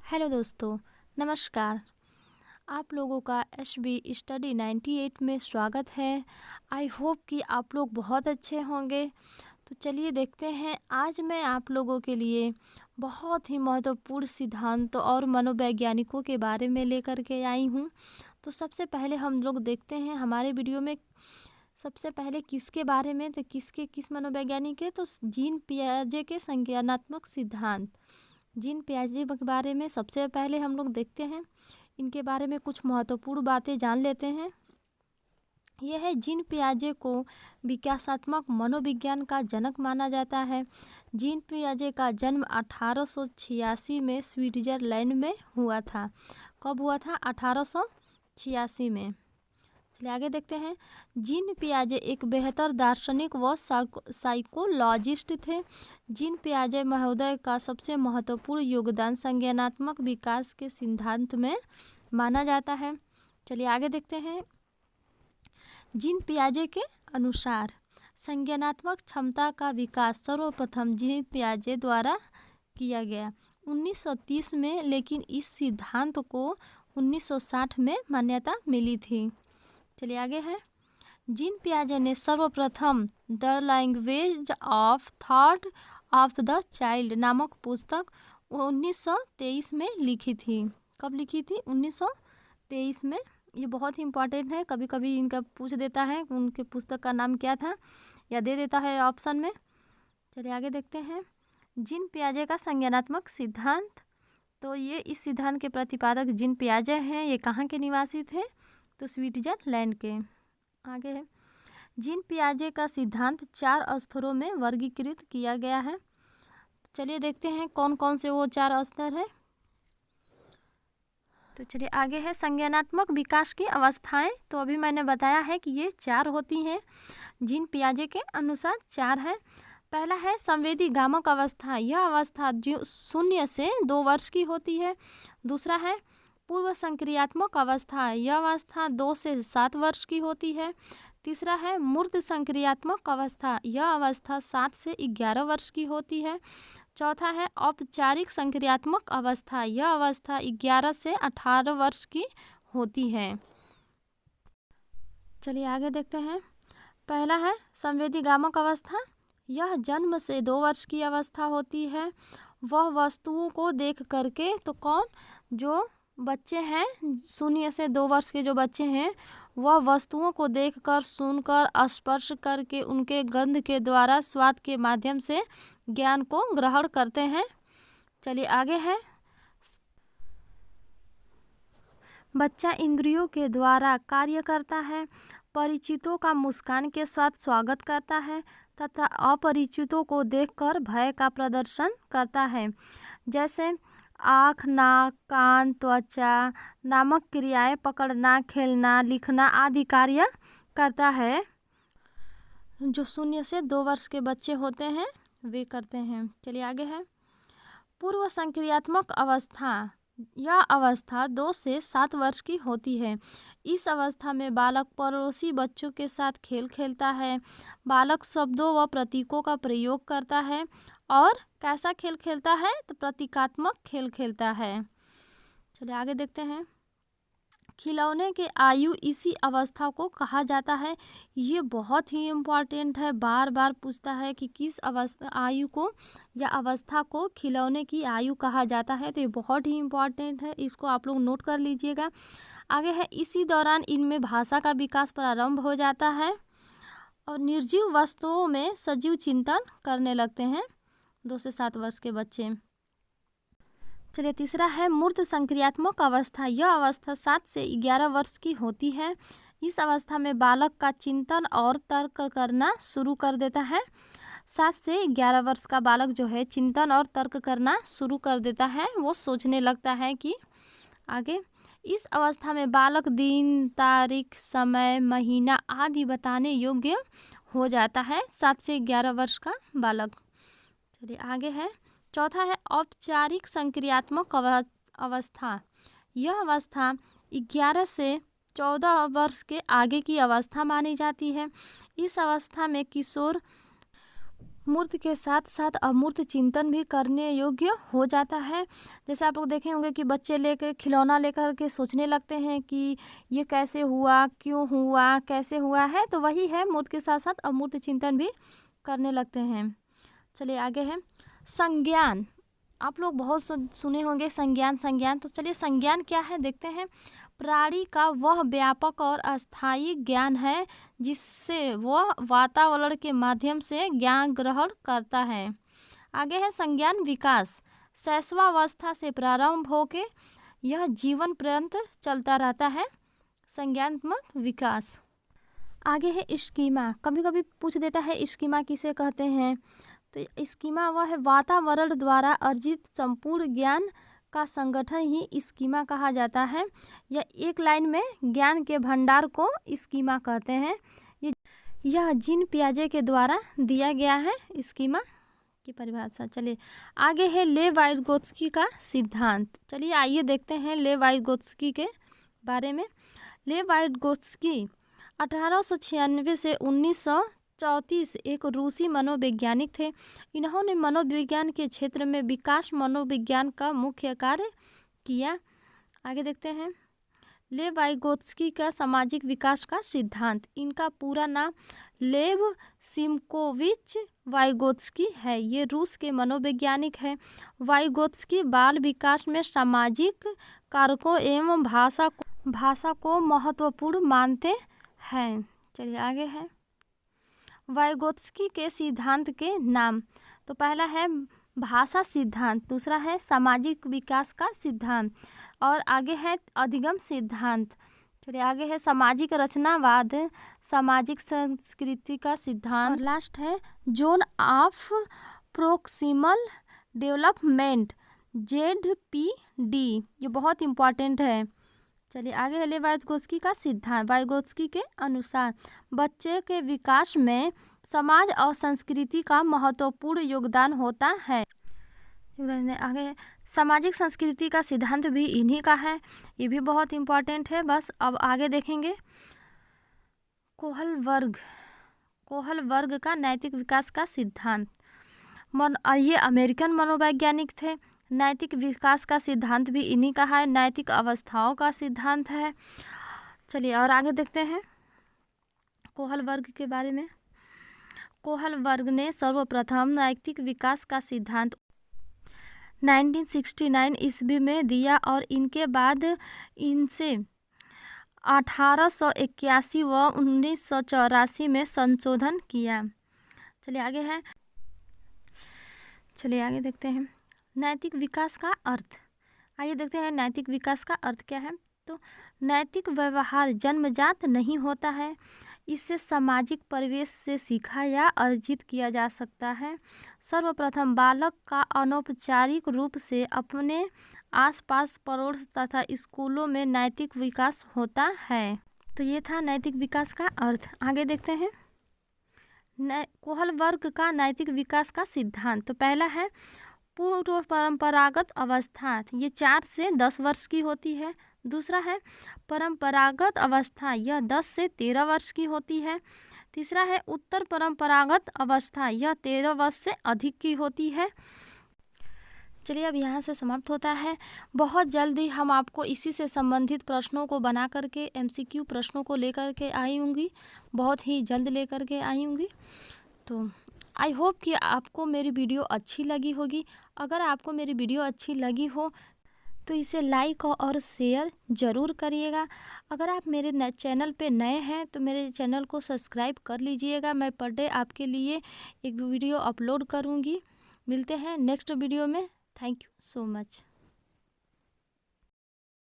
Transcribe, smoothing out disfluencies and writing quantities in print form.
Hello दोस्तों, नमस्कार। आप लोगों का एचबी स्टडी 98 में स्वागत है। आई होप कि आप लोग बहुत अच्छे होंगे। तो चलिए देखते हैं, आज मैं आप लोगों के लिए बहुत ही महत्वपूर्ण सिद्धांतों और मनोवैज्ञानिकों के बारे में लेकर के आई हूँ। तो सबसे पहले हम लोग देखते हैं हमारे वीडियो में सबसे पहले किसके बारे में, तो किस मनोवैज्ञानिक है, तो जीन पियाजे के संज्ञानात्मक सिद्धांत। जीन पियाजे के बारे में सबसे पहले हम लोग देखते हैं, इनके बारे में कुछ महत्वपूर्ण बातें जान लेते हैं। यह है, जीन पियाजे को विकासात्मक मनोविज्ञान का जनक माना जाता है। जीन पियाजे का जन्म 1886 में स्विट्जरलैंड में हुआ था। कब हुआ था? 1886 में। चलिए आगे देखते हैं। जीन पियाजे एक बेहतर दार्शनिक व साइकोलॉजिस्ट थे। जीन पियाजे महोदय का सबसे महत्वपूर्ण योगदान संज्ञानात्मक विकास के सिद्धांत में माना जाता है। चलिए आगे देखते हैं। जीन पियाजे के अनुसार संज्ञानात्मक क्षमता का विकास सर्वप्रथम जीन पियाजे द्वारा किया गया 1930 में, लेकिन इस सिद्धांत को 1960 में मान्यता मिली थी। चलिए आगे है। जीन पियाजे ने सर्वप्रथम the language of thought of the child नामक पुस्तक 1923 में लिखी थी। कब लिखी थी? 1923 में। ये बहुत ही इम्पोर्टेंट है, कभी कभी इनका पूछ देता है उनके पुस्तक का नाम क्या था, या दे देता है ऑप्शन में। चलिए आगे देखते हैं। जीन पियाजे का संज्ञानात्मक सिद्धांत। तो ये इस सिद्धांत के प्रतिपादक जीन पियाजे हैं। ये कहाँ के निवासी थे? तो स्विट्जरलैंड के। आगे है। जीन पियाजे का सिद्धांत 4 स्तरों में वर्गीकृत किया गया है। चलिए देखते हैं कौन कौन से वो 4 स्तर है। तो चलिए आगे है। संज्ञानात्मक विकास की अवस्थाएं। तो अभी मैंने बताया है कि ये 4 होती हैं। जीन पियाजे के अनुसार 4 है। पहला है संवेदी गामक अवस्था। यह अवस्था जो 0 से 2 वर्ष की होती है। दूसरा है पूर्व संक्रियात्मक अवस्था। यह अवस्था 2 से 7 वर्ष की होती है। तीसरा है मूर्त संक्रियात्मक अवस्था। यह अवस्था 7 से 11 वर्ष की होती है। चौथा है औपचारिक संक्रियात्मक अवस्था। यह अवस्था 11 से 18 वर्ष की होती है। चलिए आगे देखते हैं। पहला है संवेदी गामक अवस्था। यह जन्म से 2 वर्ष की अवस्था होती है। वह वस्तुओं को देख करके, तो कौन? जो बच्चे हैं 0 से 2 वर्ष के जो बच्चे हैं, वह वस्तुओं को देखकर, सुनकर, स्पर्श करके, उनके गंध के द्वारा, स्वाद के माध्यम से ज्ञान को ग्रहण करते हैं। चलिए आगे है। बच्चा इंद्रियों के द्वारा कार्य करता है। परिचितों का मुस्कान के साथ स्वागत करता है तथा अपरिचितों को देखकर भय का प्रदर्शन करता है। जैसे आँख, नाक, कान, त्वचा नामक क्रियाएं पकड़ना, खेलना, लिखना आदि कार्य करता है। जो 0 से 2 वर्ष के बच्चे होते हैं वे करते हैं। चलिए आगे है। पूर्व संक्रियात्मक अवस्था। यह अवस्था 2 से 7 वर्ष की होती है। इस अवस्था में बालक पड़ोसी बच्चों के साथ खेल खेलता है। बालक शब्दों व प्रतीकों का प्रयोग करता है। और कैसा खेल खेलता है? तो प्रतीकात्मक खेल खेलता है। चलिए आगे देखते हैं। खिलौने के आयु इसी अवस्था को कहा जाता है। ये बहुत ही इम्पॉर्टेंट है, बार बार पूछता है कि किस आयु को या अवस्था को खिलौने की आयु कहा जाता है। तो ये बहुत ही इम्पॉर्टेंट है, इसको आप लोग नोट कर लीजिएगा। आगे है। इसी दौरान इनमें भाषा का विकास प्रारंभ हो जाता है और निर्जीव वस्तुओं में सजीव चिंतन करने लगते हैं 2 से 7 वर्ष के बच्चे। चलिए तीसरा है मूर्त संक्रियात्मक अवस्था। यह अवस्था 7 से 11 वर्ष की होती है। इस अवस्था में बालक का चिंतन और तर्क करना शुरू कर देता है। 7 से 11 वर्ष का बालक जो है चिंतन और तर्क करना शुरू कर देता है। वो सोचने लगता है कि आगे। इस अवस्था में बालक दिन, तारीख, समय, महीना आदि बताने योग्य हो जाता है। 7 से 11 वर्ष का बालक। चलिए आगे है। चौथा है औपचारिक संक्रियात्मक अवस्था। यह अवस्था 11 से 14 वर्ष के आगे की अवस्था मानी जाती है। इस अवस्था में किशोर मूर्त के साथ साथ अमूर्त चिंतन भी करने योग्य हो जाता है। जैसे आप लोग देखे होंगे कि बच्चे लेकर खिलौना लेकर के सोचने लगते हैं कि ये कैसे हुआ, क्यों हुआ, कैसे हुआ है, तो वही है, मूर्त के साथ साथ अमूर्त चिंतन भी करने लगते हैं। चलिए आगे है संज्ञान। आप लोग बहुत सुने होंगे संज्ञान, तो चलिए संज्ञान क्या है देखते हैं। प्राणी का वह व्यापक और अस्थायी ज्ञान है जिससे वह वातावरण के माध्यम से ज्ञान ग्रहण करता है। आगे है संज्ञान विकास। शैशवावस्था से प्रारंभ होके यह जीवन पर्यंत चलता रहता है, संज्ञानात्मक विकास। आगे है स्कीमा। कभी कभी पूछ देता है स्कीमा किसे कहते हैं, तो स्कीमा वह है वातावरण द्वारा अर्जित संपूर्ण ज्ञान का संगठन ही स्कीमा कहा जाता है। यह एक लाइन में ज्ञान के भंडार को स्कीमा कहते हैं। यह जीन पियाजे के द्वारा दिया गया है स्कीमा की परिभाषा। चलिए आगे है लेव वाइगोत्स्की का सिद्धांत। चलिए आइए देखते हैं लेव वाइगोत्स्की के बारे में। लेव वाइगोत्स्की 1896 से 1934 एक रूसी मनोवैज्ञानिक थे। इन्होंने मनोविज्ञान के क्षेत्र में विकास मनोविज्ञान का मुख्य कार्य किया। आगे देखते हैं लेव वाइगोत्स्की का सामाजिक विकास का सिद्धांत। इनका पूरा नाम लेव सिमकोविच वाइगोत्स्की है। ये रूस के मनोवैज्ञानिक हैं। वाइगोत्स्की बाल विकास में सामाजिक कारकों एवं भाषा को महत्वपूर्ण मानते हैं। चलिए आगे है वाइगोत्स्की के सिद्धांत के नाम। तो पहला है भाषा सिद्धांत, दूसरा है सामाजिक विकास का सिद्धांत और आगे है अधिगम सिद्धांत। चलिए आगे है सामाजिक रचनावाद, सामाजिक संस्कृति का सिद्धांत और लास्ट है zone of proximal development ZPD। ये बहुत इम्पॉर्टेंट है। चलिए आगे है लेव वाइगोत्स्की का सिद्धांत। वाइगोत्स्की के अनुसार बच्चे के विकास में समाज और संस्कृति का महत्वपूर्ण योगदान होता है। आगे है सामाजिक संस्कृति का सिद्धांत भी इन्हीं का है, ये भी बहुत इम्पॉर्टेंट है। बस अब आगे देखेंगे कोहल वर्ग का नैतिक विकास का सिद्धांत। ये अमेरिकन मनोवैज्ञानिक थे। नैतिक विकास का सिद्धांत भी इन्हीं का है, नैतिक अवस्थाओं का सिद्धांत है। चलिए और आगे देखते हैं कोहल वर्ग के बारे में। कोहल वर्ग ने सर्वप्रथम नैतिक विकास का सिद्धांत 1969 ईस्वी में दिया और इनके बाद इनसे 1881 व 1984 में संशोधन किया। चलिए आगे देखते हैं नैतिक विकास का अर्थ। आइए देखते हैं नैतिक विकास का अर्थ क्या है। तो नैतिक व्यवहार जन्मजात नहीं होता है, इससे सामाजिक परिवेश से सीखा या अर्जित किया जा सकता है। सर्वप्रथम बालक का अनौपचारिक रूप से अपने आसपास पड़ोस तथा स्कूलों में नैतिक विकास होता है। तो ये था नैतिक विकास का अर्थ। आगे देखते हैं कोहल वर्ग का नैतिक विकास का सिद्धांत। तो पहला है पूर्व परंपरागत अवस्था, ये 4 से 10 वर्ष की होती है। दूसरा है परंपरागत अवस्था, यह 10 से 13 वर्ष की होती है। तीसरा है उत्तर परंपरागत अवस्था, यह 13 वर्ष से अधिक की होती है। चलिए अब यहाँ से समाप्त होता है। बहुत जल्दी हम आपको इसी से संबंधित प्रश्नों को बना करके MCQ प्रश्नों को लेकर के आई होंगी, बहुत ही जल्द लेकर के आई होंगी। तो आई होप कि आपको मेरी वीडियो अच्छी लगी होगी। अगर आपको मेरी वीडियो अच्छी लगी हो तो इसे लाइक और शेयर ज़रूर करिएगा। अगर आप मेरे चैनल पे नए हैं तो मेरे चैनल को सब्सक्राइब कर लीजिएगा। मैं पर डे आपके लिए एक वीडियो अपलोड करूँगी। मिलते हैं नेक्स्ट वीडियो में। Thank you so much.